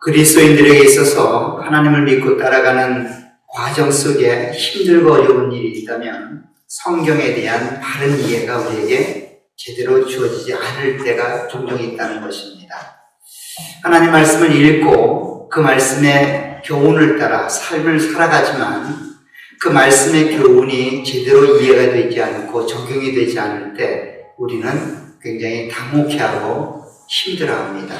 그리스도인들에게 있어서 하나님을 믿고 따라가는 과정 속에 힘들고 어려운 일이 있다면 성경에 대한 바른 이해가 우리에게 제대로 주어지지 않을 때가 종종 있다는 것입니다. 하나님 말씀을 읽고 그 말씀의 교훈을 따라 삶을 살아가지만 그 말씀의 교훈이 제대로 이해가 되지 않고 적용이 되지 않을 때 우리는 굉장히 당혹해하고 힘들어합니다.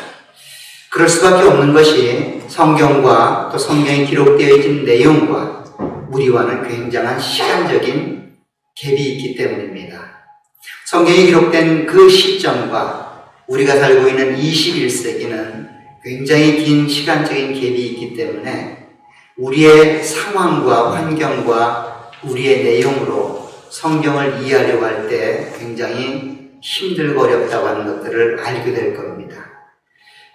그럴 수밖에 없는 것이 성경과 또 성경에 기록되어 있는 내용과 우리와는 굉장한 시간적인 갭이 있기 때문입니다. 성경에 기록된 그 시점과 우리가 살고 있는 21세기는 굉장히 긴 시간적인 갭이 있기 때문에 우리의 상황과 환경과 우리의 내용으로 성경을 이해하려고 할 때 굉장히 힘들고 어렵다고 하는 것들을 알게 될 겁니다.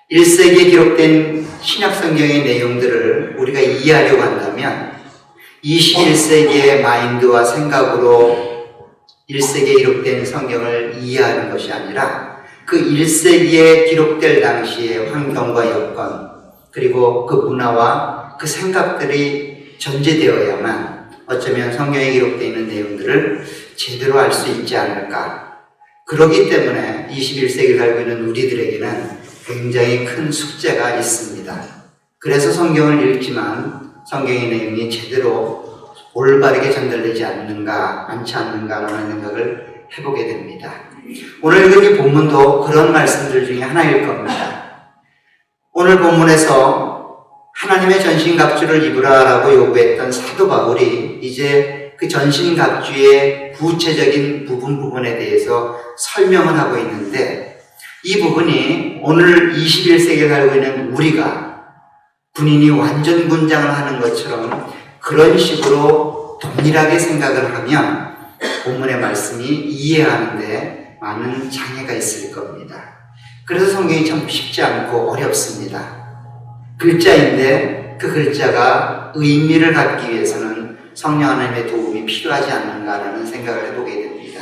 1세기에 기록된 신약성경의 내용들을 우리가 이해하려고 한다면 21세기의 마인드와 생각으로 1세기에 기록된 성경을 이해하는 것이 아니라 그 1세기에 기록될 당시의 환경과 여건 그리고 그 문화와 그 생각들이 전제되어야만 어쩌면 성경에 기록되어 있는 내용들을 제대로 알 수 있지 않을까. 그렇기 때문에 21세기를 살고 있는 우리들에게는 굉장히 큰 숙제가 있습니다. 그래서 성경을 읽지만 성경의 내용이 제대로 올바르게 전달되지 않지 않는가라는 생각을 해보게 됩니다. 오늘 읽은 이 본문도 그런 말씀들 중에 하나일 겁니다. 오늘 본문에서 하나님의 전신갑주를 입으라라고 요구했던 사도 바울이 이제 그 전신갑주의 구체적인 부분에 대해서 설명을 하고 있는데 이 부분이 오늘 21세기에 살고 있는 우리가 군인이 완전 군장을 하는 것처럼 그런 식으로 동일하게 생각을 하면 본문의 말씀이 이해하는데 많은 장애가 있을 겁니다. 그래서 성경이 참 쉽지 않고 어렵습니다. 글자인데 그 글자가 의미를 갖기 위해서는 성령 하나님의 도움이 필요하지 않는가라는 생각을 해보게 됩니다.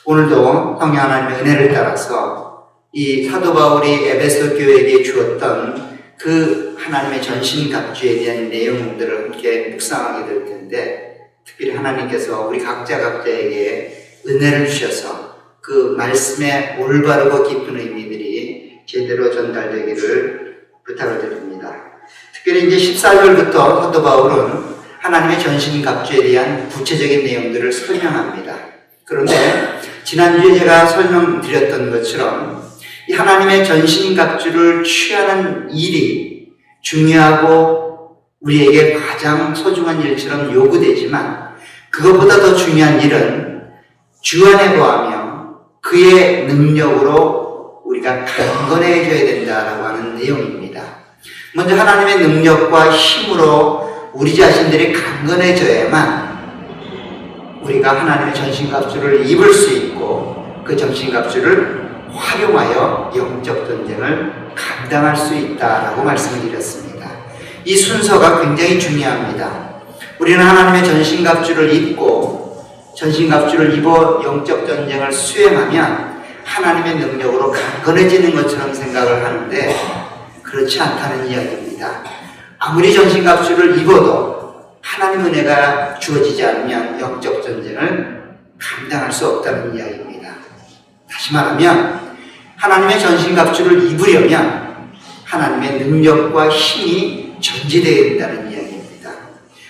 오늘도 성령 하나님의 은혜를 따라서 이 사도 바울이 에베소 교회에게 주었던 그 하나님의 전신갑주에 대한 내용들을 함께 묵상하게 될 텐데 특별히 하나님께서 우리 각자에게 은혜를 주셔서 그 말씀의 올바르고 깊은 의미들이 제대로 전달되기를 부탁을 드립니다. 특별히 이제 14절부터 사도 바울은 하나님의 전신갑주에 대한 구체적인 내용들을 설명합니다. 그런데 지난주에 제가 설명드렸던 것처럼 이 하나님의 전신갑주를 취하는 일이 중요하고 우리에게 가장 소중한 일처럼 요구되지만 그것보다 더 중요한 일은 주 안에 거하며 그의 능력으로 우리가 강건해져야 된다라고 하는 내용입니다. 먼저 하나님의 능력과 힘으로 우리 자신들이 강건해져야만 우리가 하나님의 전신갑주를 입을 수 있고 그 전신갑주를 활용하여 영적 전쟁을 감당할 수 있다라고 말씀을 드렸습니다. 이 순서가 굉장히 중요합니다. 우리는 하나님의 전신갑주를 입고 전신갑주를 입어 영적 전쟁을 수행하면 하나님의 능력으로 강건해지는 것처럼 생각을 하는데 그렇지 않다는 이야기입니다. 아무리 전신갑주를 입어도 하나님 은혜가 주어지지 않으면 영적 전쟁을 감당할 수 없다는 이야기입니다. 다시 말하면 하나님의 전신갑주를 입으려면 하나님의 능력과 힘이 전제되어야 된다는 이야기입니다.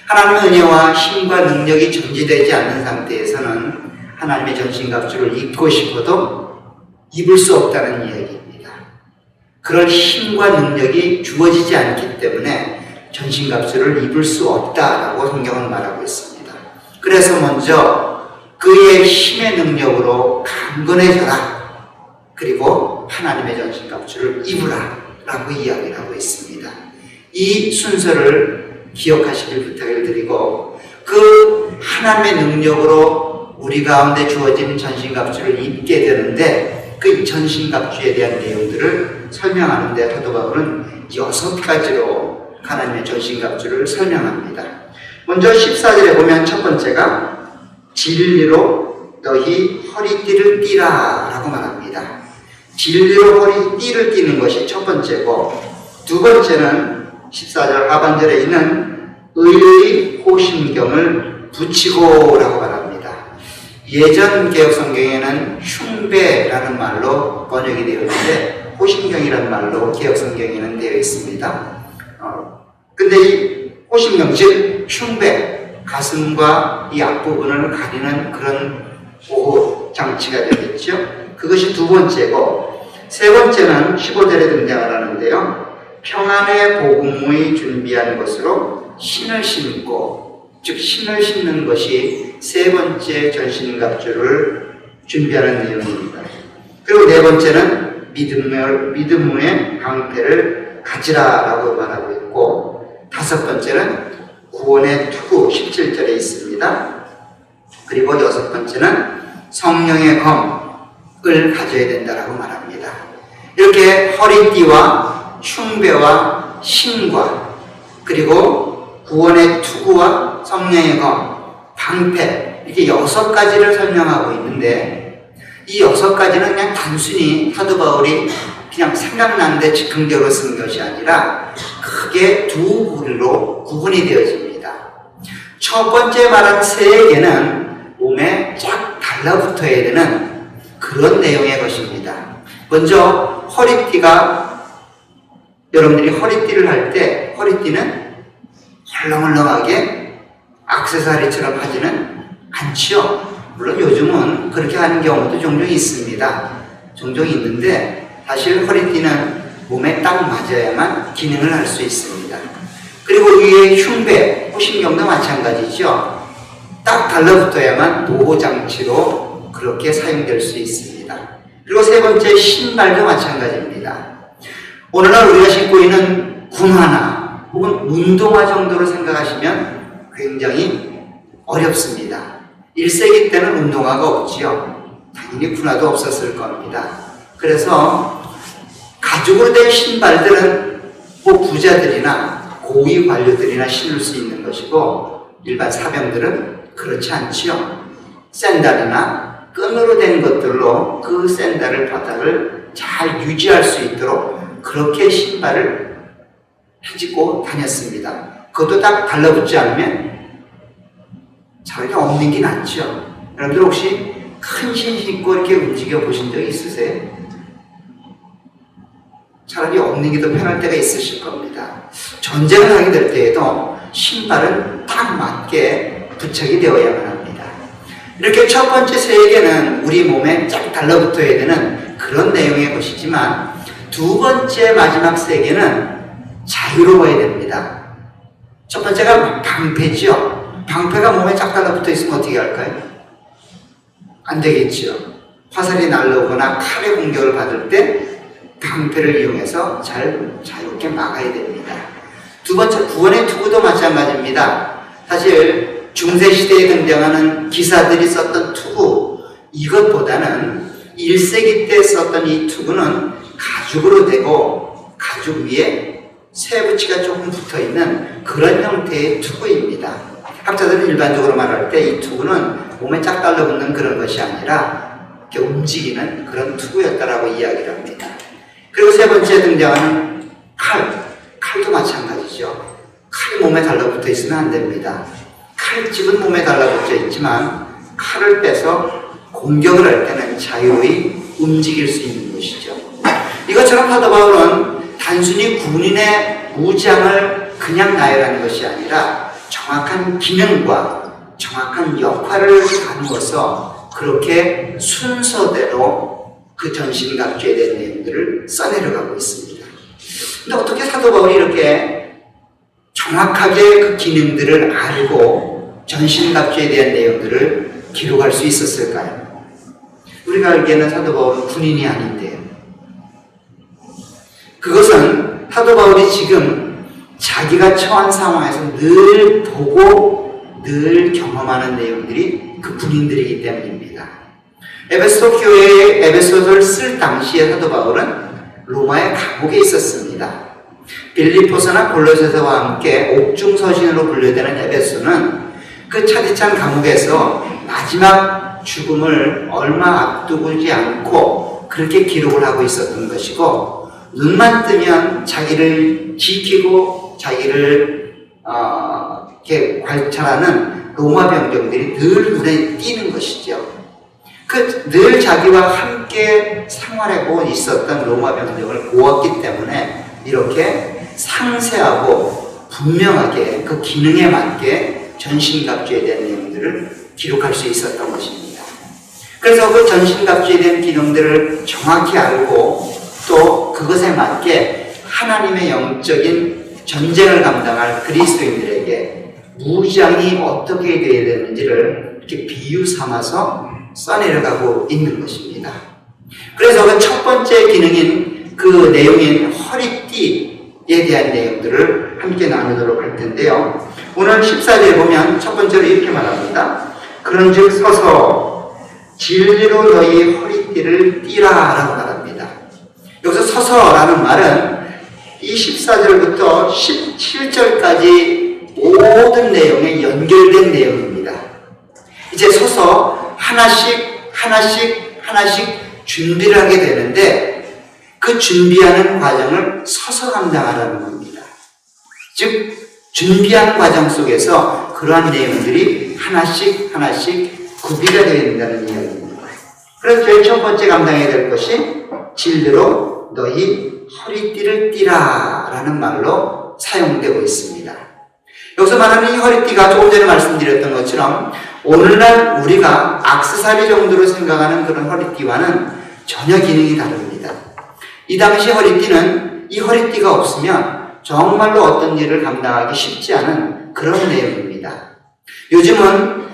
하나님의 은혜와 힘과 능력이 전제되지 않는 상태에서는 하나님의 전신갑주를 입고 싶어도 입을 수 없다는 이야기입니다. 그런 힘과 능력이 주어지지 않기 때문에 전신갑주를 입을 수 없다라고 성경은 말하고 있습니다. 그래서 먼저 그의 힘의 능력으로 강건해져라. 그리고 하나님의 전신갑주를 입으라 라고 이야기를 하고 있습니다. 이 순서를 기억하시길 부탁을 드리고 그 하나님의 능력으로 우리 가운데 주어진 전신갑주를 입게 되는데 그 전신갑주에 대한 내용들을 설명하는데 사도 바울은 6가지로 하나님의 전신갑주를 설명합니다. 먼저 14절에 보면 첫 번째가 진리로 너희 허리띠를 띠라 라고 말합니다. 진리로 허리띠를 띠는 것이 첫 번째고 두 번째는 14절 하반절에 있는 의의 호심경을 붙이고라고 말합니다. 예전 개혁 성경에는 흉배라는 말로 번역이 되어 있는데 호심경이라는 말로 개혁 성경에는 되어 있습니다. 근데 이 호심경, 즉 흉배, 가슴과 이 앞부분을 가리는 그런 보호 장치가 되겠죠. 그것이 두 번째고, 세 번째는 15절에 등장을 하는데요. 평안의 복음의 준비한 것으로 신을 신고, 즉 신을 신는 것이 세 번째 전신갑주를 준비하는 내용입니다. 그리고 네 번째는 믿음의 방패를 가지라라고 말하고 있고, 다섯 번째는 구원의 투구 17절에 있습니다. 그리고 여섯 번째는 성령의 검을 가져야 된다라고 말합니다. 이렇게 허리띠와 흉배와 신과 그리고 구원의 투구와 성령의 검, 방패, 이렇게 여섯 가지를 설명하고 있는데, 이 여섯 가지는 그냥 단순히 사도 바울이 그냥 생각나는데 즉흥적으로 쓴 것이 아니라 크게 두 부류로 구분이 되어집니다. 첫 번째 말한 세 개는 몸에 쫙 달라붙어야 되는 그런 내용의 것입니다. 먼저 허리띠가, 여러분들이 허리띠를 할 때 허리띠는 헐렁헐렁하게 액세서리처럼 하지는 않지요. 물론 요즘은 그렇게 하는 경우도 종종 있습니다. 종종 있는데 사실 허리띠는 몸에 딱 맞아야만 기능을 할 수 있습니다. 그리고 위에 흉배, 호심경도 마찬가지죠. 딱 달라붙어야만 보호장치로 그렇게 사용될 수 있습니다. 그리고 세 번째 신발도 마찬가지입니다. 오늘날 우리가 신고 있는 군화나 혹은 운동화 정도로 생각하시면 굉장히 어렵습니다. 1세기 때는 운동화가 없지요. 당연히 군화도 없었을 겁니다. 그래서 가죽으로 된 신발들은 부자들이나 고위 관료들이나 신을 수 있는 것이고, 일반 사병들은 그렇지 않지요. 샌들이나 끈으로 된 것들로 그 샌들을 바닥을 잘 유지할 수 있도록 그렇게 신발을 해지고 다녔습니다. 그것도 딱 달라붙지 않으면 차라리 없는 게 낫죠. 여러분들 혹시 큰 신 신고 이렇게 움직여 보신 적 있으세요? 차라리 없는 게 더 편할 때가 있으실 겁니다. 전쟁을 하게 될 때에도 신발은 딱 맞게 부착이 되어야만 합니다. 이렇게 첫 번째 세 개는 우리 몸에 쫙 달라붙어야 되는 그런 내용의 것이지만, 두 번째 마지막 세 개는 자유로워야 됩니다. 첫 번째가 방패죠. 방패가 몸에 쫙 달라붙어 있으면 어떻게 할까요? 안 되겠죠. 화살이 날라오거나 칼의 공격을 받을 때 방패를 이용해서 자유롭게 막아야 됩니다. 두 번째, 구원의 투구도 마찬가지입니다. 사실 중세시대에 등장하는 기사들이 썼던 투구, 이것보다는 1세기 때 썼던 이 투구는 가죽으로 되고 가죽 위에 쇠붙이가 조금 붙어있는 그런 형태의 투구입니다. 학자들은 일반적으로 말할 때 이 투구는 몸에 쫙 달라붙는 그런 것이 아니라 이렇게 움직이는 그런 투구였다라고 이야기를 합니다. 그리고 세 번째 등장하는 칼도 마찬가지죠. 칼이 몸에 달라붙어 있으면 안 됩니다. 칼집은 몸에 달라붙어 있지만 칼을 빼서 공격을 할 때는 자유히 움직일 수 있는 것이죠. 이것처럼 사도 바울은 단순히 군인의 무장을 그냥 나열하는 것이 아니라 정확한 기능과 정확한 역할을 나누어서 그렇게 순서대로 그 전신갑주에 대한 내용들을 써내려가고 있습니다. 근데 어떻게 사도 바울이 이렇게 정확하게 그 기능들을 알고 전신갑주에 대한 내용들을 기록할 수 있었을까요? 우리가 알기에는 사도 바울은 군인이 아닌데요. 그것은 사도 바울이 지금 자기가 처한 상황에서 늘 보고 늘 경험하는 내용들이 그 군인들이기 때문입니다. 에베소 교회의 에베소서를 쓸 당시에 사도 바울은 로마의 감옥에 있었습니다. 빌립보서나 골로새서와 함께 옥중서신으로 분류되는 에베소는 그 차디찬 감옥에서 마지막 죽음을 얼마 앞두지 않고 그렇게 기록을 하고 있었던 것이고, 눈만 뜨면 자기를 지키고 자기를 이렇게 관찰하는 로마 병정들이 늘 눈에 띄는 것이죠. 늘 자기와 함께 생활하고 있었던 로마 병정을 보았기 때문에 이렇게 상세하고 분명하게 그 기능에 맞게 전신갑주에 대한 내용들을 기록할 수 있었던 것입니다. 그래서 그 전신갑주에 대한 기능들을 정확히 알고 또 그것에 맞게 하나님의 영적인 전쟁을 감당할 그리스도인들에게 무장이 어떻게 되어야 되는지를 이렇게 비유 삼아서 써내려가고 있는 것입니다. 그래서 그 첫 번째 기능인 그 내용인 허리띠에 대한 내용들을 함께 나누도록 할 텐데요. 오늘 14절에 보면 첫 번째로 이렇게 말합니다. 그런즉 서서 진리로 너희 허리띠를 띠라 라고 말합니다. 여기서 서서라는 말은 이 14절부터 17절까지 모든 내용에 연결된 내용입니다. 이제 서서 하나씩 준비를 하게 되는데 그 준비하는 과정을 서서 감당하라는 겁니다. 즉 준비하는 과정 속에서 그러한 내용들이 하나씩 구비가 되어야 된다는 이야기입니다. 그래서 제일 첫 번째 감당해야 될 것이 진리로 너희 허리띠를 띠라 라는 말로 사용되고 있습니다. 여기서 말하는 이 허리띠가 조금 전에 말씀드렸던 것처럼 오늘날 우리가 액세서리 정도로 생각하는 그런 허리띠와는 전혀 기능이 다릅니다. 이 당시 허리띠는 이 허리띠가 없으면 정말로 어떤 일을 감당하기 쉽지 않은 그런 내용입니다. 요즘은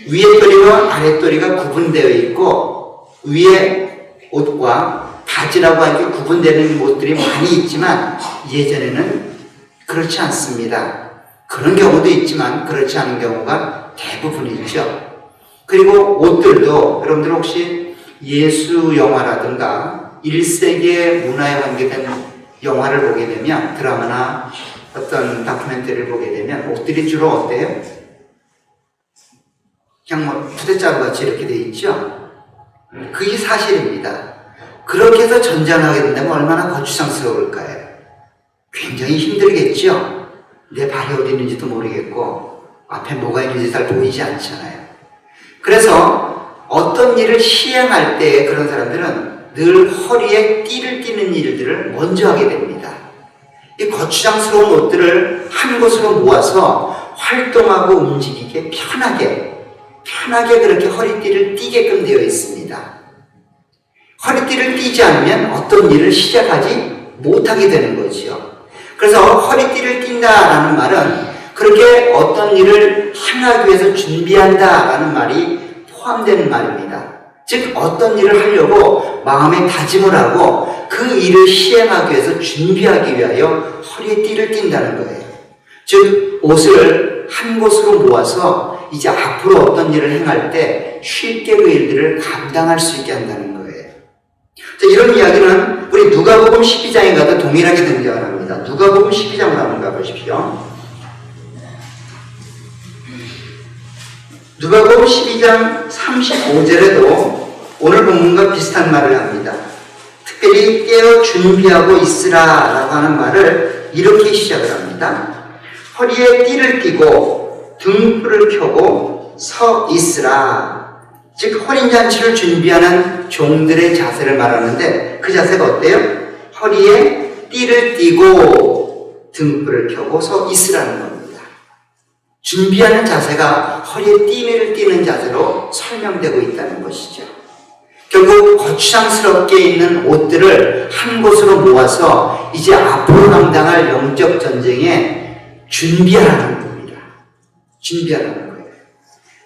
위에 또리와 아래 또리가 구분되어 있고 위에 옷과 바지라고 하는 게 구분되는 옷들이 많이 있지만 예전에는 그렇지 않습니다. 그런 경우도 있지만 그렇지 않은 경우가 대부분이죠. 그리고 옷들도 여러분들 혹시 예수 영화라든가 1세기의 문화에 관계된 영화를 보게 되면 드라마나 어떤 다큐멘터리를 보게 되면 옷들이 주로 어때요? 그냥 뭐 푸대자루 같이 이렇게 돼 있죠? 그게 사실입니다. 그렇게 해서 전쟁하게 된다면 얼마나 거추장스러울까요? 굉장히 힘들겠죠? 내 발이 어디 있는지도 모르겠고 앞에 뭐가 있는지 잘 보이지 않잖아요. 그래서 어떤 일을 시행할 때 그런 사람들은 늘 허리에 띠를 띠는 일들을 먼저 하게 됩니다. 이 거추장스러운 옷들을 한 곳으로 모아서 활동하고 움직이게 편하게 그렇게 허리띠를 띠게끔 되어 있습니다. 허리띠를 띠지 않으면 어떤 일을 시작하지 못하게 되는 거지요. 그래서 허리띠를 띈다라는 말은 그렇게 어떤 일을 행하기 위해서 준비한다라는 말이 포함되는 말입니다. 즉 어떤 일을 하려고 마음에 다짐을 하고 그 일을 시행하기 위해서 준비하기 위하여 허리에 띠를 띈다는 거예요. 즉 옷을 한 곳으로 모아서 이제 앞으로 어떤 일을 행할 때 쉽게 그 일들을 감당할 수 있게 한다는 거예요. 자, 이런 이야기는 우리 누가복음 12장에 가도 동일하게 등장을 합니다. 누가복음 12장을 한번 가보십시오. 누가복음 12장 35절에도 오늘 본문과 비슷한 말을 합니다. 특별히 깨어 준비하고 있으라 라고 하는 말을 이렇게 시작을 합니다. 허리에 띠를 띠고 등불을 켜고 서 있으라. 즉 혼인잔치를 준비하는 종들의 자세를 말하는데 그 자세가 어때요? 허리에 띠를 띠고 등불을 켜고 서 있으라는 겁니다. 준비하는 자세가 허리에 띠를 띠는 자세로 설명되고 있다는 것이죠. 결국 거추장스럽게 입는 옷들을 한 곳으로 모아서 이제 앞으로 감당할 영적 전쟁에 준비하라는 겁니다. 준비하라는 거예요.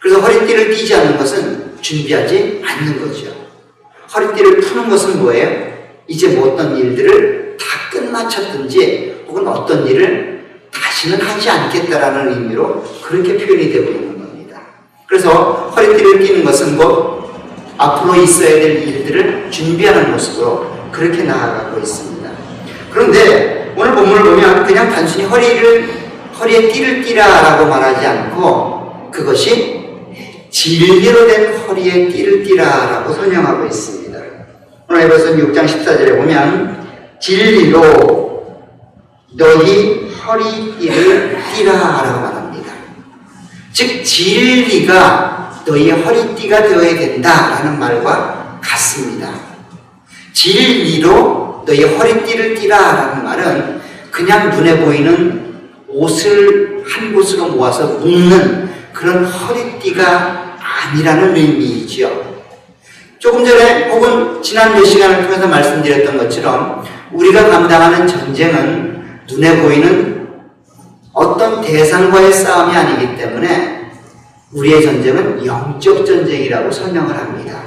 그래서 허리띠를 띠지 않는 것은 준비하지 않는 거죠. 허리띠를 푸는 것은 뭐예요? 이제 뭐 어떤 일들을 다 끝마쳤든지 혹은 어떤 일을 다시는 하지 않겠다라는 의미로 그렇게 표현이 되고 있는 겁니다. 그래서 허리띠를 띠는 것은 곧 앞으로 있어야 될 일들을 준비하는 모습으로 그렇게 나아가고 있습니다. 그런데 오늘 본문을 보면 그냥 단순히 허리에 띠를 띠라라고 말하지 않고 그것이 진리로 된 허리에 띠를 띠라라고 설명하고 있습니다. 오늘 에베소서 6장 14절에 보면 진리로 너희 허리띠를 띠라라고 말합니다. 즉 진리가 너희의 허리띠가 되어야 된다라는 말과 같습니다. 진리로 너희의 허리띠를 띠라라는 말은 그냥 눈에 보이는 옷을 한 곳으로 모아서 묶는 그런 허리띠가 아니라는 의미이지요. 조금 전에 혹은 지난 몇 시간을 통해서 말씀드렸던 것처럼 우리가 감당하는 전쟁은 눈에 보이는 어떤 대상과의 싸움이 아니기 때문에 우리의 전쟁은 영적 전쟁이라고 설명을 합니다.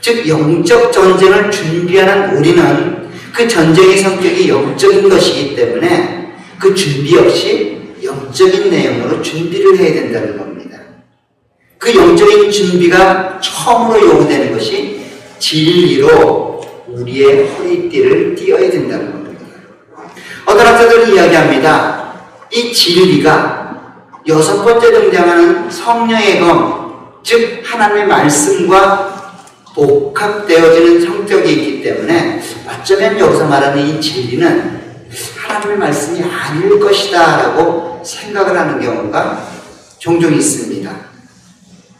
즉 영적 전쟁을 준비하는 우리는 그 전쟁의 성격이 영적인 것이기 때문에 그 준비 없이 영적인 내용으로 준비를 해야 된다는 겁니다. 그 영적인 준비가 처음으로 요구되는 것이 진리로 우리의 허리띠를 띄어야 된다는 겁니다. 어떤 학자들은 이야기합니다. 이 진리가 6번째 등장하는 성령의 검, 즉 하나님의 말씀과 복합되어지는 성격이 있기 때문에 어쩌면 여기서 말하는 이 진리는 하나님의 말씀이 아닐 것이다 라고 생각을 하는 경우가 종종 있습니다.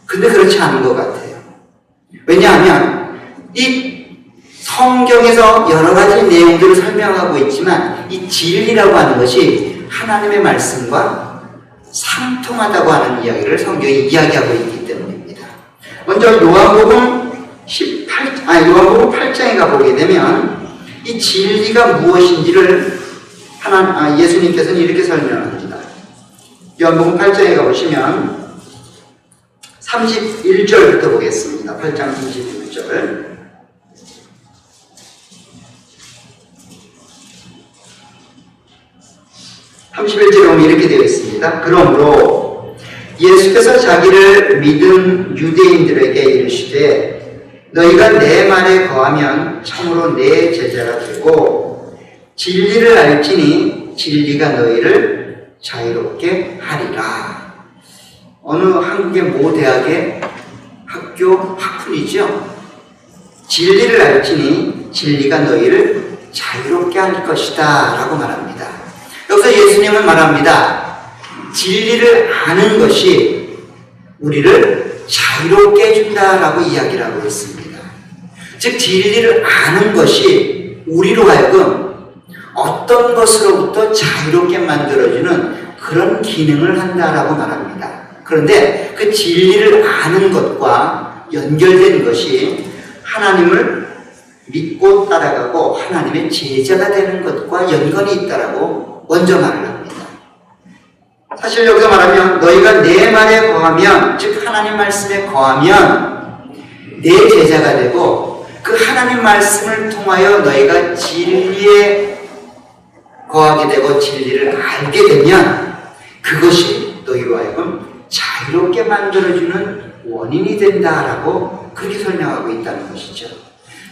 근데 그렇지 않은 것 같아요. 왜냐하면 이 성경에서 여러 가지 내용들을 설명하고 있지만 이 진리라고 하는 것이 하나님의 말씀과 상통하다고 하는 이야기를 성경이 이야기하고 있기 때문입니다. 먼저 요한복음 8장에 가보게 되면 이 진리가 무엇인지를 예수님께서는 이렇게 설명합니다. 요한복음 8장에 가보시면 31절부터 보겠습니다. 8장 31절. 보면 이렇게 되어 있습니다. 그러므로 예수께서 자기를 믿은 유대인들에게 이르시되 너희가 내 말에 거하면 참으로 내 제자가 되고 진리를 알지니 진리가 너희를 자유롭게 하리라. 어느 한국의 모 대학의 학교 학훈이죠. 진리를 알지니 진리가 너희를 자유롭게 할 것이다 라고 말합니다. 여기서 예수님은 말합니다. 진리를 아는 것이 우리를 자유롭게 해준다라고 이야기를 하고 있습니다. 즉 진리를 아는 것이 우리로 하여금 어떤 것으로부터 자유롭게 만들어주는 그런 기능을 한다라고 말합니다. 그런데 그 진리를 아는 것과 연결된 것이 하나님을 믿고 따라가고 하나님의 제자가 되는 것과 연관이 있다라고 먼저 말을 합니다. 사실 여기서 말하면 너희가 내 말에 거하면, 즉 하나님 말씀에 거하면 내 제자가 되고 그 하나님 말씀을 통하여 너희가 진리에 거하게 되고 진리를 알게 되면 그것이 너희로 하여금 자유롭게 만들어주는 원인이 된다라고 그렇게 설명하고 있다는 것이죠.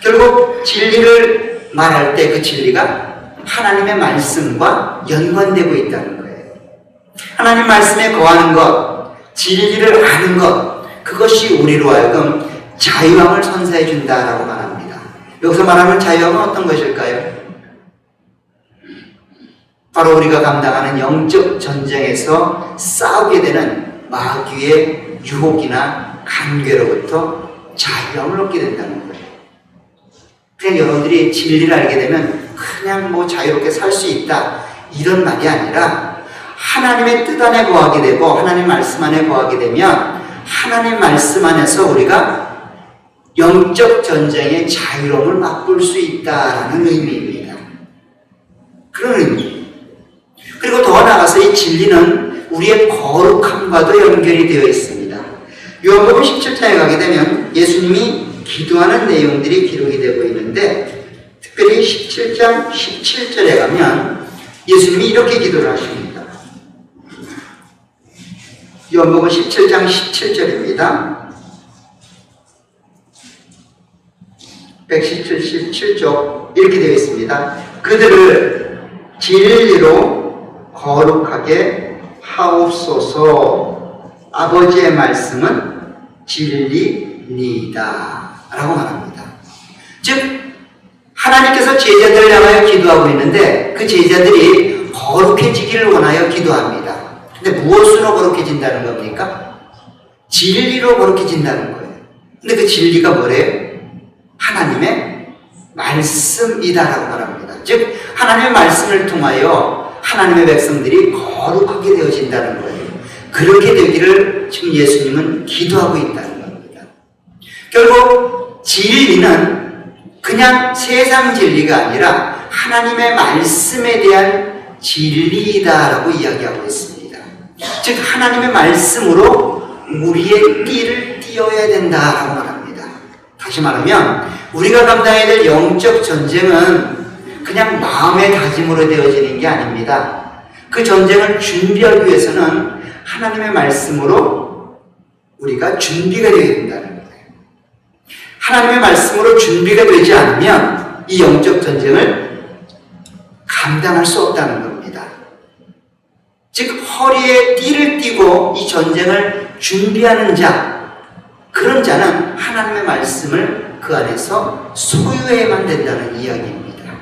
결국 진리를 말할 때 그 진리가 하나님의 말씀과 연관되고 있다는 거예요. 하나님 말씀에 거하는 것, 진리를 아는 것, 그것이 우리로 하여금 자유함을 선사해 준다라고 말합니다. 여기서 말하는 자유함은 어떤 것일까요? 바로 우리가 감당하는 영적 전쟁에서 싸우게 되는 마귀의 유혹이나 간괴로부터 자유함을 얻게 된다는 거예요. 그냥 여러분들이 진리를 알게 되면 그냥 뭐 자유롭게 살 수 있다 이런 말이 아니라 하나님의 뜻 안에 거하게 되고 하나님 말씀 안에 거하게 되면 하나님 말씀 안에서 우리가 영적 전쟁의 자유로움을 맛볼 수 있다라는 의미입니다. 그런 의미. 그리고 더 나아가서 이 진리는 우리의 거룩함과도 연결이 되어 있습니다. 요한복음 17장에 가게 되면 예수님이 기도하는 내용들이 기록이 되고 있는데 특별히 17장 17절에 가면 예수님이 이렇게 기도를 하십니다. 요한복음 17장 17절입니다. 117쪽 이렇게 되어 있습니다. 그들을 진리로 거룩하게 하옵소서. 아버지의 말씀은 진리니이다 라고 말합니다. 즉 하나님께서 제자들을 향하여 기도하고 있는데 그 제자들이 거룩해지기를 원하여 기도합니다. 근데 무엇으로 거룩해진다는 겁니까? 진리로 거룩해진다는 거예요. 근데 그 진리가 뭐래요? 하나님의 말씀이다라고 말합니다. 즉 하나님의 말씀을 통하여 하나님의 백성들이 거룩하게 되어진다는 거예요. 그렇게 되기를 지금 예수님은 기도하고 있다는 겁니다. 결국 진리는 그냥 세상 진리가 아니라 하나님의 말씀에 대한 진리이다라고 이야기하고 있습니다. 즉 하나님의 말씀으로 우리의 띠를 띄어야 된다라고 말합니다. 다시 말하면 우리가 감당해야 될 영적 전쟁은 그냥 마음의 다짐으로 되어지는 게 아닙니다. 그 전쟁을 준비하기 위해서는 하나님의 말씀으로 우리가 준비가 되어야 된다는 거예요. 하나님의 말씀으로 준비가 되지 않으면 이 영적 전쟁을 감당할 수 없다는 겁니다. 즉 허리에 띠를 띠고 이 전쟁을 준비하는 자, 그런 자는 하나님의 말씀을 그 안에서 소유해야만 된다는 이야기입니다.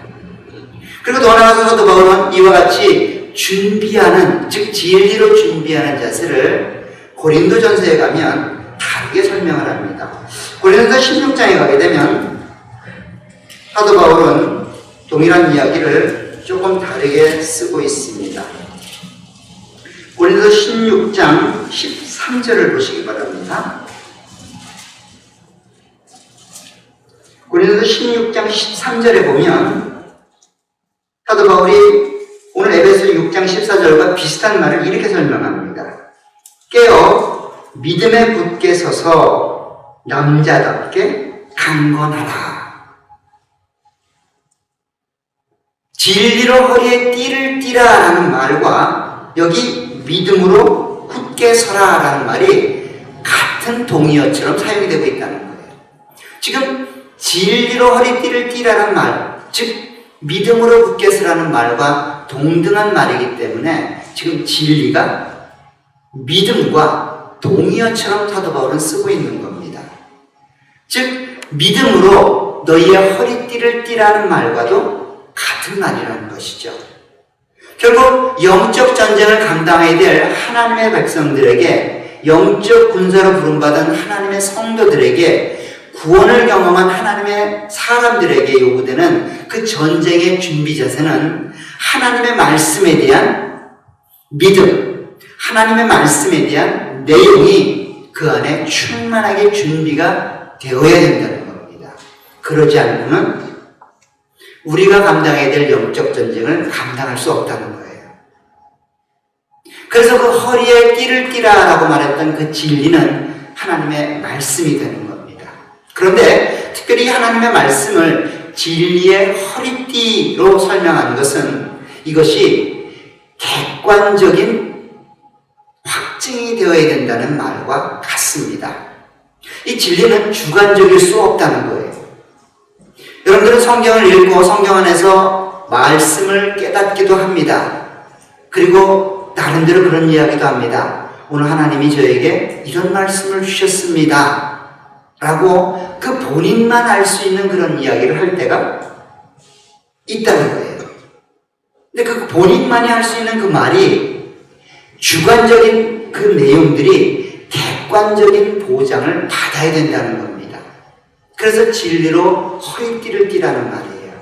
그리고 더 나아가서 사도 바울은 이와 같이 준비하는, 즉 진리로 준비하는 자세를 고린도전서에 가면 다르게 설명을 합니다. 고린도서 16장에 가게 되면 사도 바울은 동일한 이야기를 조금 다르게 쓰고 있습니다. 고린도서 16장 13절을 보시기 바랍니다. 고린도서 16장 13절에 보면 사도 바울이 오늘 에베소 6장 14절과 비슷한 말을 이렇게 설명합니다. 깨어 믿음에 굳게 서서 남자답게 강건하라. 진리로 허리에 띠를 띠라라는 말과 여기 믿음으로 굳게 서라라는 말이 같은 동의어처럼 사용이 되고 있다는 거예요. 지금 진리로 허리띠를 띠라는 말, 즉 믿음으로 굳게 서라는 말과 동등한 말이기 때문에 지금 진리가 믿음과 동의어처럼 사도 바울은 쓰고 있는 겁니다. 즉 믿음으로 너희의 허리띠를 띠라는 말과도 같은 말이라는 것이죠. 결국 영적 전쟁을 감당해야 될 하나님의 백성들에게, 영적 군사로 부름받은 하나님의 성도들에게, 구원을 경험한 하나님의 사람들에게 요구되는 그 전쟁의 준비 자세는 하나님의 말씀에 대한 믿음, 하나님의 말씀에 대한 내용이 그 안에 충만하게 준비가 되어야 된다는 겁니다. 그러지 않고는 우리가 감당해야 될 영적 전쟁을 감당할 수 없다는 거예요. 그래서 그 허리에 띠를 띠라라고 말했던 그 진리는 하나님의 말씀이 되는 겁니다. 그런데 특별히 하나님의 말씀을 진리의 허리띠로 설명한 것은 이것이 객관적인 확증이 되어야 된다는 말과 같습니다. 이 진리는 주관적일 수 없다는 거예요. 여러분들은 성경을 읽고 성경 안에서 말씀을 깨닫기도 합니다. 그리고 나름대로 그런 이야기도 합니다. 오늘 하나님이 저에게 이런 말씀을 주셨습니다. 라고 그 본인만 알 수 있는 그런 이야기를 할 때가 있다는 거예요. 근데 그 본인만이 할 수 있는 그 말이 주관적인 그 내용들이 객관적인 보장을 받아야 된다는 겁니다. 그래서 진리로 허리띠를 띠라는 말이에요.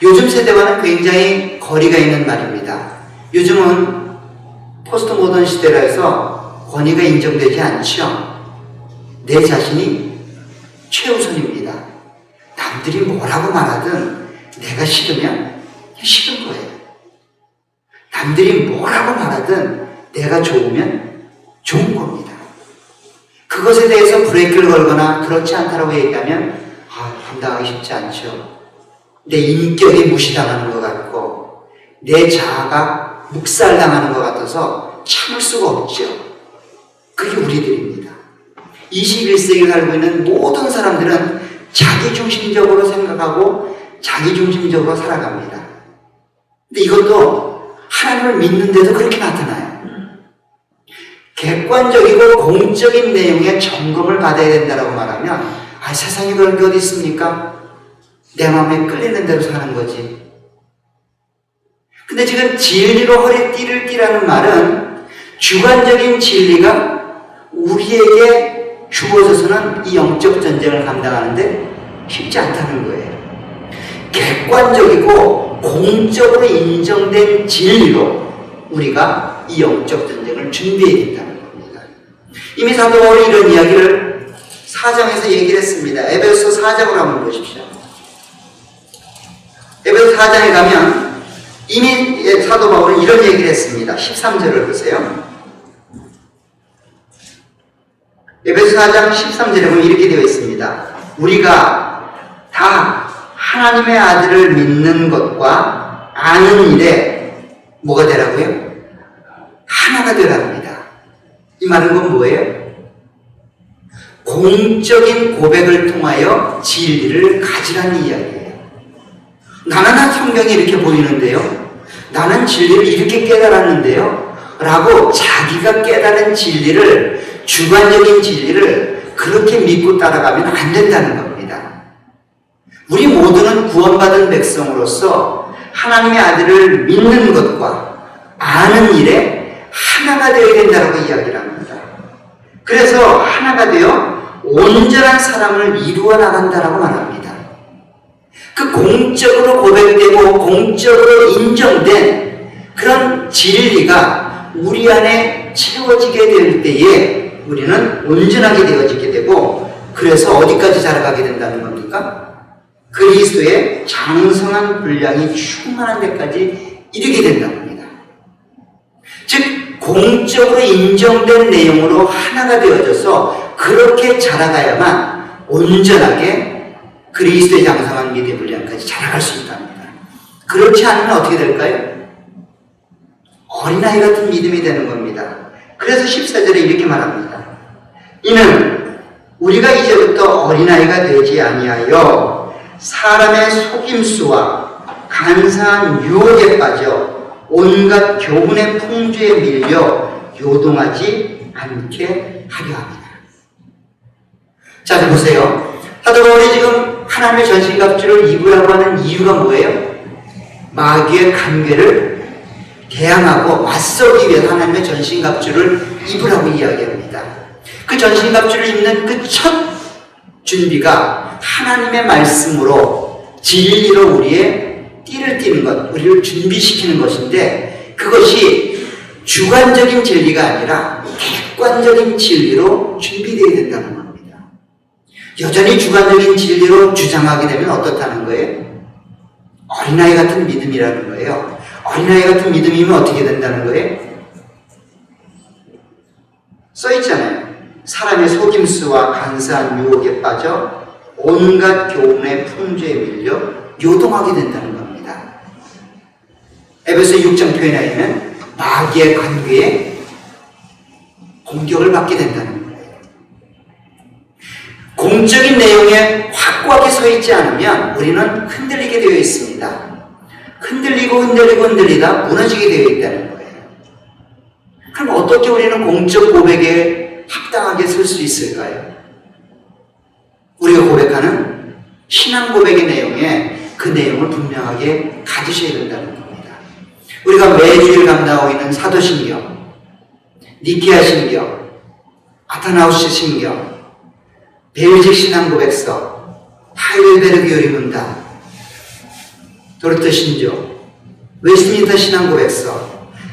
요즘 세대와는 굉장히 거리가 있는 말입니다. 요즘은 포스트 모던 시대라 해서 권위가 인정되지 않죠. 내 자신이 최우선입니다. 남들이 뭐라고 말하든 내가 싫으면 싫은 거예요. 남들이 뭐라고 말하든 내가 좋으면 좋은 겁니다. 그것에 대해서 브레이크를 걸거나 그렇지 않다라고 얘기하면 감당하기 쉽지 않죠. 내 인격이 무시당하는 것 같고 내 자아가 묵살당하는 것 같아서 참을 수가 없죠. 그게 우리들입니다. 21세기를 살고 있는 모든 사람들은 자기중심적으로 생각하고 자기중심적으로 살아갑니다. 근데 이것도 하나님을 믿는데도 그렇게 나타나요. 객관적이고 공적인 내용의 점검을 받아야 된다고 말하면 세상에 그런 게 어디 있습니까? 내 마음에 끌리는 대로 사는 거지. 근데 지금 진리로 허리띠를 띠라는 말은 주관적인 진리가 우리에게 주어져서는 이 영적 전쟁을 감당하는데 쉽지 않다는 거예요. 객관적이고 공적으로 인정된 진리로 우리가 이 영적 전쟁을 준비해야 된다는 겁니다. 이미 사도 바울이 이런 이야기를 4장에서 얘기를 했습니다. 에베소 4장으로 한번 보십시오. 에베소 4장에 가면 이미 사도 바울은 이런 얘기를 했습니다. 13절을 보세요. 에베소 4장 13절에 보면 이렇게 되어 있습니다. 우리가 다 하나님의 아들을 믿는 것과 아는 일에 뭐가 되라고요? 하나가 되랍니다. 이 말은 건 뭐예요? 공적인 고백을 통하여 진리를 가지라는 이야기예요. 나는 성경이 이렇게 보이는데요. 나는 진리를 이렇게 깨달았는데요. 라고 자기가 깨달은 진리를, 주관적인 진리를 그렇게 믿고 따라가면 안 된다는 겁니다. 우리 모두는 구원받은 백성으로서 하나님의 아들을 믿는 것과 아는 일에 하나가 되어야 된다고 이야기를 합니다. 그래서 하나가 되어 온전한 사람을 이루어 나간다라고 말합니다. 그 공적으로 고백되고 공적으로 인정된 그런 진리가 우리 안에 채워지게 될 때에 우리는 온전하게 되어지게 되고, 그래서 어디까지 자라가게 된다는 겁니까? 그리스도의 장성한 분량이 충만한 데까지 이르게 된답니다. 즉 공적으로 인정된 내용으로 하나가 되어져서 그렇게 자라가야만 온전하게 그리스도의 장성한 믿음의 분량까지 자라갈 수 있답니다. 그렇지 않으면 어떻게 될까요? 어린아이 같은 믿음이 되는 겁니다. 그래서 14절에 이렇게 말합니다. 이는 우리가 이제부터 어린아이가 되지 아니하여 사람의 속임수와 간사한 유혹에 빠져 온갖 교훈의 풍조에 밀려 요동하지 않게 하려 합니다. 자, 보세요. 사도 바울이 지금 하나님의 전신갑주를 입으라고 하는 이유가 뭐예요? 마귀의 간계를 대항하고 맞서기 위해 하나님의 전신갑주를 입으라고 이야기합니다. 그 전신갑주를 입는 그 첫 준비가 하나님의 말씀으로 진리로 우리의 띠를 띠는 것, 우리를 준비시키는 것인데, 그것이 주관적인 진리가 아니라 객관적인 진리로 준비되어야 된다는 겁니다. 여전히 주관적인 진리로 주장하게 되면 어떻다는 거예요? 어린아이 같은 믿음이라는 거예요. 어린아이 같은 믿음이면 어떻게 된다는 거예요? 써있잖아요. 사람의 속임수와 간사한 유혹에 빠져 온갖 교훈의 풍조에 밀려 요동하게 된다는 겁니다. 에베소 6장 표현에 의하면 마귀의 관계에 공격을 받게 된다는 거예요. 공적인 내용에 확고하게 서 있지 않으면 우리는 흔들리게 되어 있습니다. 흔들리다 무너지게 되어 있다는 거예요. 그럼 어떻게 우리는 공적 고백에 합당하게 설 수 있을까요? 우리가 고백하는 신앙 고백의 내용에 그 내용을 분명하게 가지셔야 된다는 겁니다. 우리가 매주일 감당하고 있는 사도신경, 니케아 신경, 아타나우스 신경, 벨직 신앙 고백서, 하이델베르그 요리문답, 도르트 신조, 웨스트민스터 신앙 고백서,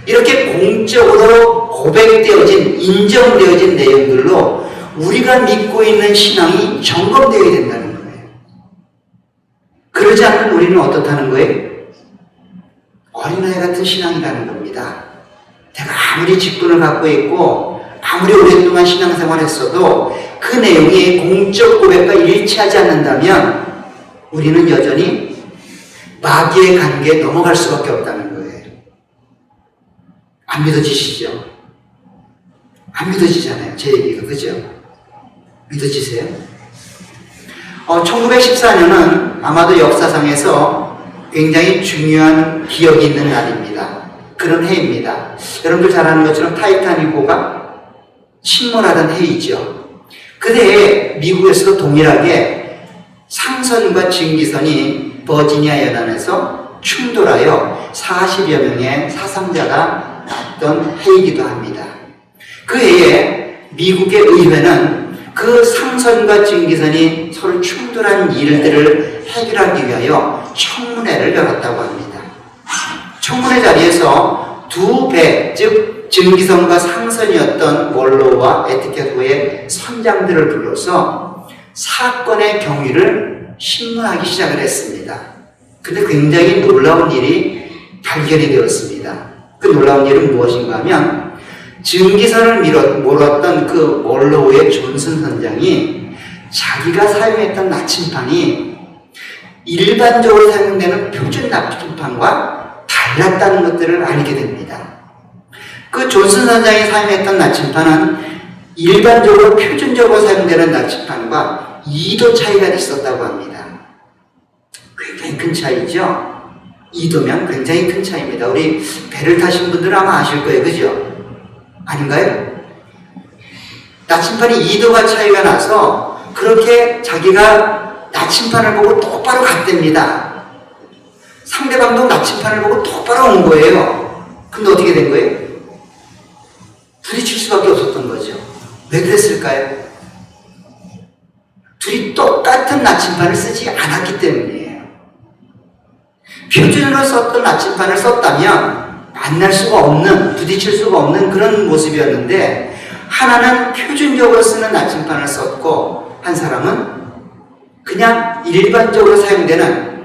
이렇게 공적으로 고백되어진, 인정되어진 내용들로 우리가 믿고 있는 신앙이 점검되어야 된다는 거예요. 그러지 않으면 우리는 어떻다는 거예요? 어린아이 같은 신앙이라는 겁니다. 내가 아무리 직분을 갖고 있고 아무리 오랫동안 신앙생활을 했어도 그 내용이 공적 고백과 일치하지 않는다면 우리는 여전히 마귀의 관계에 넘어갈 수밖에 없다는 거예요. 안 믿어지시죠? 안 믿어지잖아요. 제 얘기가. 그죠? 믿어지세요? 1914년은 아마도 역사상에서 굉장히 중요한 기억이 있는 날입니다. 그런 해입니다. 여러분들 잘 아는 것처럼 타이타닉호가 침몰하던 해이죠. 그 해에 미국에서도 동일하게 상선과 증기선이 버지니아 연안에서 충돌하여 40여 명의 사상자가 났던 해이기도 합니다. 그 해에 미국의 의회는 그 상선과 증기선이 서로 충돌한 일들을 해결하기 위하여 청문회를 열었다고 합니다. 청문회 자리에서 두 배, 즉 증기선과 상선이었던 원로와 에티켓호의 선장들을 불러서 사건의 경위를 신문하기 시작을 했습니다. 근데 굉장히 놀라운 일이 발견이 되었습니다. 그 놀라운 일은 무엇인가 하면 증기선을 몰았던 그 원로의 존슨 선장이 자기가 사용했던 나침판이 일반적으로 사용되는 표준 나침판과 달랐다는 것들을 알게 됩니다. 그 존슨 선장이 사용했던 나침판은 일반적으로 표준적으로 사용되는 나침판과 2도 차이가 있었다고 합니다. 굉장히 큰 차이죠? 2도면 굉장히 큰 차이입니다. 우리 배를 타신 분들은 아마 아실 거예요. 그죠? 아닌가요? 나침판이 2도가 차이가 나서 그렇게 자기가 나침판을 보고 똑바로 갔답니다. 상대방도 나침판을 보고 똑바로 온 거예요. 근데 어떻게 된 거예요? 부딪힐 수밖에 없었던 거죠. 왜 그랬을까요? 둘이 똑같은 나침판을 쓰지 않았기 때문이에요. 표준으로 썼던 나침판을 썼다면 만날 수가 없는, 부딪힐 수가 없는 그런 모습이었는데 하나는 표준적으로 쓰는 나침판을 썼고 한 사람은 그냥 일반적으로 사용되는,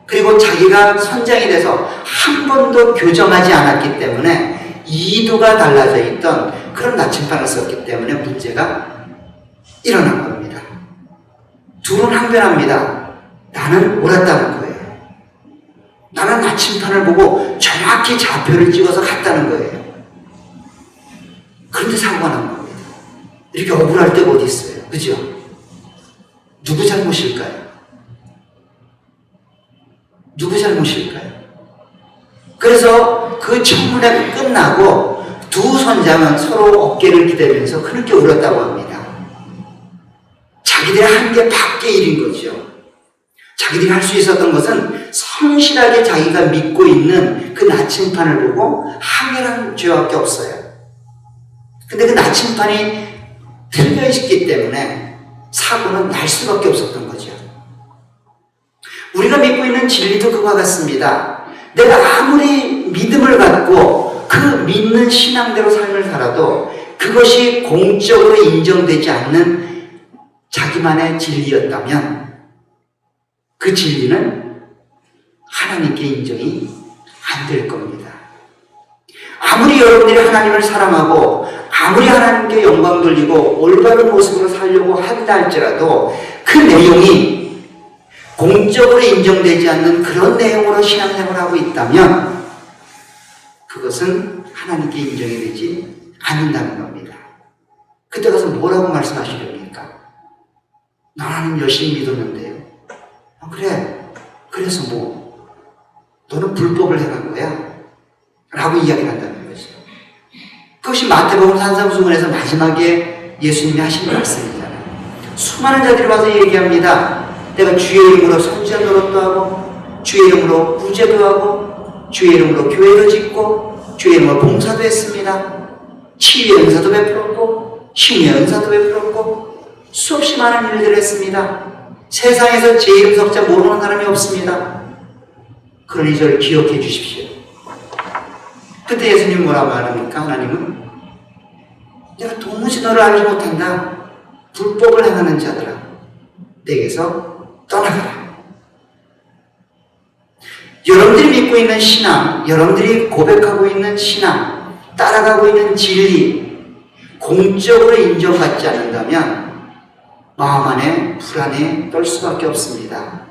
그리고 자기가 선장이 돼서 한 번도 교정하지 않았기 때문에 2도가 달라져 있던 그런 나침판을 썼기 때문에 문제가 일어난 겁니다. 둘은 항변합니다. 나는 옳았다는 거예요. 나는 나침판을 보고 정확히 좌표를 찍어서 갔다는 거예요. 그런데 사고가 난 겁니다. 이렇게 억울할 때가 어디 있어요? 그죠? 누구 잘못일까요? 누구 잘못일까요? 그래서 그 청문회가 끝나고 두 선장은 서로 어깨를 기대면서 그렇게 울었다고 합니다. 자기들의 한계 밖의 일인 거죠. 자기들이 할 수 있었던 것은 성실하게 자기가 믿고 있는 그 나침판을 보고 항해한 죄밖에 없어요. 근데 그 나침판이 틀려 있기 때문에 사고는 날 수밖에 없었던 거죠. 우리가 믿고 있는 진리도 그와 같습니다. 내가 아무리 믿음을 갖고 그 믿는 신앙대로 삶을 살아도 그것이 공적으로 인정되지 않는 자기만의 진리였다면 그 진리는 하나님께 인정이 안 될 겁니다. 아무리 여러분들이 하나님을 사랑하고 아무리 하나님께 영광 돌리고 올바른 모습으로 살려고 한다 할지라도 그 내용이 공적으로 인정되지 않는 그런 내용으로 신앙생활을 하고 있다면 그것은 하나님께 인정이 되지 않는다는 겁니다. 그때 가서 뭐라고 말씀하시렵니까? 나는 열심히 믿었는데요. 그래, 그래서 뭐 너는 불법을 행한 거야? 라고 이야기를 한다는 거죠. 그것이 마태복음 산상수훈에서 마지막에 예수님이 하신 말씀이잖아요. 수많은 자들이 와서 얘기합니다. 내가 주의 이름으로 선지자 노릇도 하고 주의 이름으로 구제도 하고 주의 이름으로 교회도 짓고 주의 이름으로 봉사도 했습니다. 치유의 은사도 베풀었고 신의 은사도 베풀었고 수없이 많은 일들을 했습니다. 세상에서 제 이름 석자 모르는 사람이 없습니다. 그러니 저를 기억해 주십시오. 그때 예수님이 뭐라고 하십니까? 하나님은 내가 도무지 너를 알지 못한다. 불법을 행하는 자들아, 내게서 떠나가라. 여러분들이 믿고 있는 신앙, 여러분들이 고백하고 있는 신앙, 따라가고 있는 진리, 공적으로 인정받지 않는다면 마음 안에 불안에 떨 수밖에 없습니다.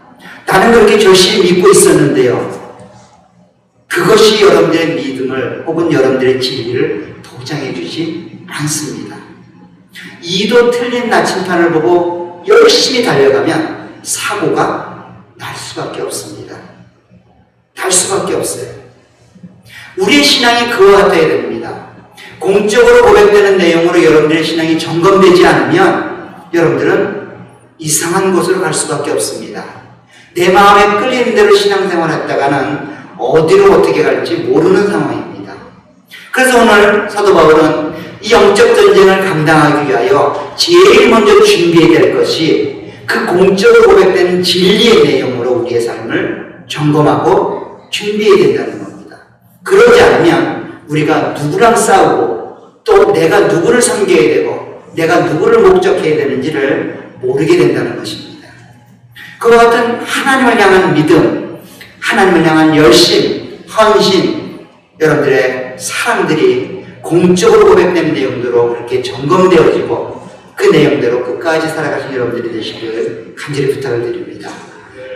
나는 그렇게 절실히 믿고 있었는데요. 그것이 여러분들의 믿음을 혹은 여러분들의 진리를 보장해 주지 않습니다. 2도 틀린 나침판을 보고 열심히 달려가면 사고가 날 수밖에 없습니다. 날 수밖에 없어요. 우리의 신앙이 그와 같아야 됩니다. 공적으로 고백되는 내용으로 여러분들의 신앙이 점검되지 않으면 여러분들은 이상한 곳으로 갈 수밖에 없습니다. 내 마음에 끌리는 대로 신앙생활 했다가는 어디로 어떻게 갈지 모르는 상황입니다. 그래서 오늘 사도 바울은 이 영적 전쟁을 감당하기 위하여 제일 먼저 준비해야 될 것이 그 공적으로 고백되는 진리의 내용으로 우리의 삶을 점검하고 준비해야 된다는 겁니다. 그러지 않으면 우리가 누구랑 싸우고 또 내가 누구를 섬겨야 되고 내가 누구를 목적해야 되는지를 모르게 된다는 것입니다. 그와 같은 하나님을 향한 믿음, 하나님을 향한 열심, 헌신, 여러분들의 사랑들이 공적으로 고백되는 내용대로 그렇게 점검되어지고 그 내용대로 끝까지 살아가신 여러분들이 되시길 간절히 부탁을 드립니다.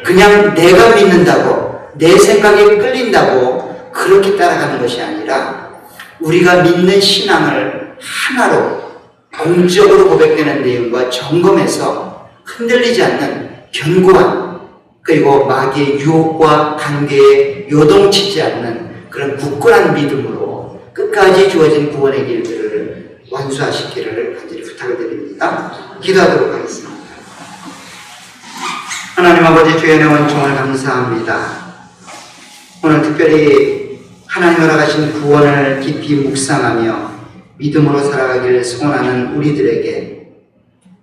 그냥 내가 믿는다고 내 생각에 끌린다고 그렇게 따라가는 것이 아니라 우리가 믿는 신앙을 하나로 공적으로 고백되는 내용과 점검해서 흔들리지 않는 견고한 그리고 마귀의 유혹과 관계에 요동치지 않는 그런 굳건한 믿음으로 끝까지 주어진 구원의 길들을 완수하시기를 간절히 부탁을 드립니다. 기도하도록 하겠습니다. 하나님 아버지 주의 원총을 감사합니다. 오늘 특별히 하나님 허락하신 구원을 깊이 묵상하며 믿음으로 살아가기를 소원하는 우리들에게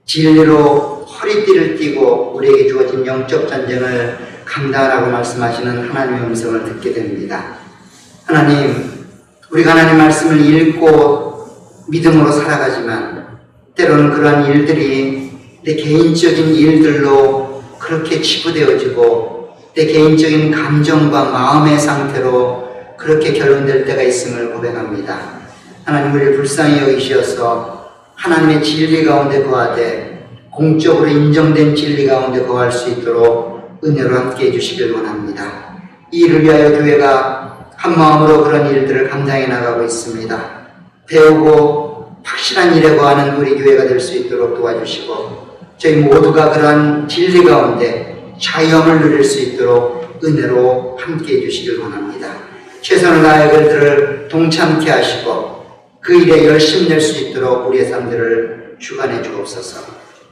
진리로 허리띠를 띠고 우리에게 주어진 영적 전쟁을 감당하라고 말씀하시는 하나님의 음성을 듣게 됩니다. 하나님, 우리가 하나님 말씀을 읽고 믿음으로 살아가지만 때로는 그러한 일들이 내 개인적인 일들로 그렇게 치부되어지고 내 개인적인 감정과 마음의 상태로 그렇게 결론될 때가 있음을 고백합니다. 하나님 우리를 불쌍히 여기시어서 하나님의 진리 가운데 거하되 공적으로 인정된 진리 가운데 거할 수 있도록 은혜로 함께 해주시길 원합니다. 이 일을 위하여 교회가 한마음으로 그런 일들을 감당해 나가고 있습니다. 배우고 확실한 일에 거하는 우리 교회가 될 수 있도록 도와주시고 저희 모두가 그러한 진리 가운데 자유함을 누릴 수 있도록 은혜로 함께 해주시길 원합니다. 최선을 다해 그들을 동참케 하시고 그 일에 열심 낼 수 있도록 우리의 삶들을 주관해 주옵소서.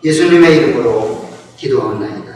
예수님의 이름으로 기도하옵나이다.